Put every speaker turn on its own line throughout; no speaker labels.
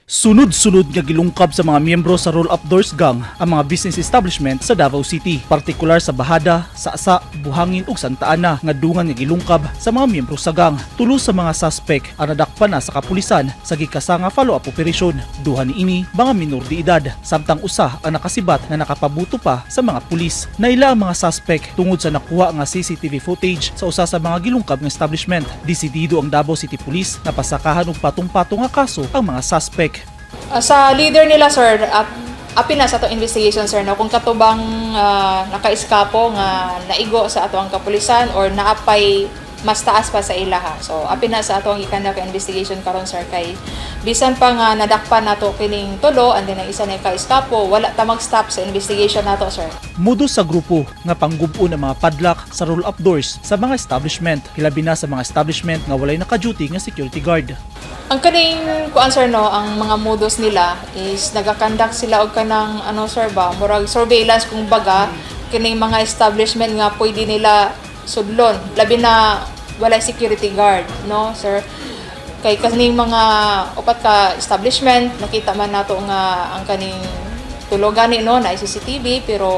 Sunod-sunod nga gilungkab sa mga miyembro sa Roll-Up Doors Gang ang mga business establishment sa Davao City, partikular sa Bahada, Saasa, Buhangin ug Santa Ana nga dungan nga gilungkab sa mga miyembro sa gang. Tulo sa mga suspect ang nadakpan na sa kapulisan sa gikasanga follow-up operation. Duha niini mga minor de edad, samtang usa ang nakasibat na nakapabuto pa sa mga pulis. Naila ang mga suspect tungod sa nakuha nga CCTV footage sa usa sa mga gilungkab nga establishment. Desidido ang Davao City Police na pasakahan og patong-patong nga kaso ang mga suspect.
Sa leader nila, sir, apin na sa itong investigation, sir, no? Kung katubang nakaiskapo nga naigo sa atong kapulisan or naapay mas taas pa sa ilaha. So, apin na sa atong ikanda ka investigation karon, sir, kay bisan pa nga nadakpan nato kining tulo and then ang isa na kaiskapo, wala ta mag-stop sa investigation nato, sir.
Mudo sa grupo nga panggubo ng mga padlock sa roll-up doors sa mga establishment, hilabi na sa mga establishment nga walay naka-duty nga security guard.
Ang kaning kuan, sir, no, ang mga modus nila is nagakandak sila og kanang sir ba, murag surveillance kung baga kining mga establishment nga pwede nila sudlon, labi na walay security guard, no, sir. Kay kaning mga upat ka establishment nakita man nato nga ang kaning tulo gani, no, na CCTV pero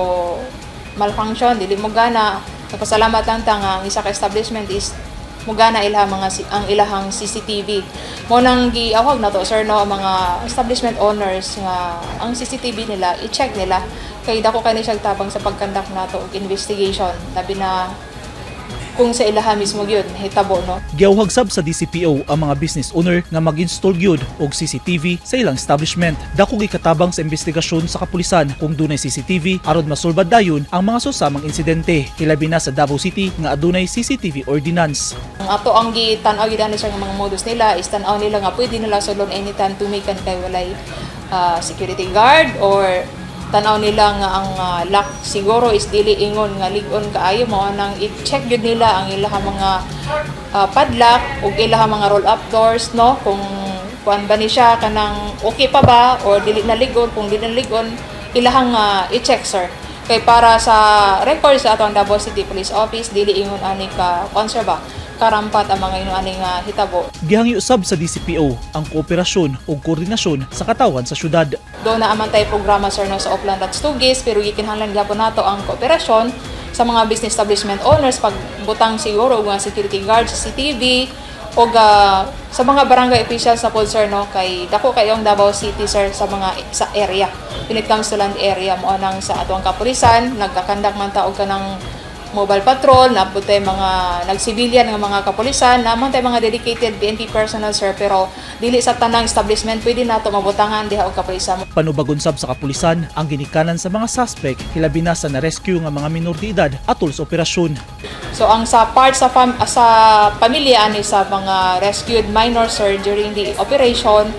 malfunction, dili mo gana. Nagpasalamat lang ta nga ang isa ka establishment is mugana ang ilahang CCTV. Mo nang giawag na to, sir, no, ang mga establishment owners nga ang CCTV nila i-check nila kay dako kani siya tabang sa pagkandak nato og investigation, labi na kung sa ilaha mismo gyud hitabo, no.
Giawhag sab sa DCPO ang mga business owner nga mag-install gyud og CCTV sa ilang establishment. Dako gikatabang sa investigasyon sa kapulisan kung dunay CCTV aron masulbad dayon ang mga susamang insidente, hilabi na sa Davao City nga adunay CCTV ordinance.
Ang ato ang gitanaw gyud ani sa mga modus nila is tan-aw nila nga pwede nila sulon anytime tumikan kay walay security guard or tanaw nila nga ang lock siguro is dili ingon nga lig-on kaayo mo nang i-check gyud nila ang ilahang mga padlock ug ilahang mga roll up doors, no, kung kuan ba ni siya kanang okay pa ba or dili na lig-on. Kung dili na lig-on ilahang i-check, sir, kay para sa record sa atong Davao City Police Office dili ingon ani ka konserba karampat ang mga inuaning hitabo.
Gihangyo usab sa DCPO ang kooperasyon o koordinasyon sa katawan sa syudad.
Do na amantay programa, sir, no, sa Oplan at Stugis, pero gikinahanglan gyapon nato ang kooperasyon sa mga business establishment owners pagbutang siguro og security guard, CCTV o sa mga barangay officials sa pod, sir, no, kay dako kayong Davao City, sir, sa area. When it comes to land area mo nang sa atong kapulisan nagkakandak man ta og kanang mobile patrol, naputay mga nagsibilyan ng mga kapulisan, naman tayo mga dedicated PNP personnel, sir, pero dili sa tanang establishment pwede nato mabutangan diha og kapulisan.
Panubagon sab sa kapulisan ang ginikanan sa mga suspect, hilabi na sa na-rescue nga mga minor de edad atol sa operasyon.
So ang sa part sa pamilya ani sa mga rescued minors, sir, during the operation,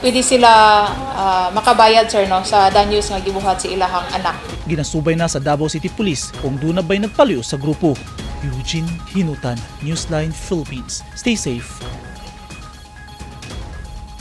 pwede sila makabayad, sir, no, sa danyos nga gibuhat sa ilahang anak.
Ginasubay na sa Davao City Police kung doon na ba'y nagpaliw sa grupo. Eugene Hinutan, Newsline Philippines. Stay safe.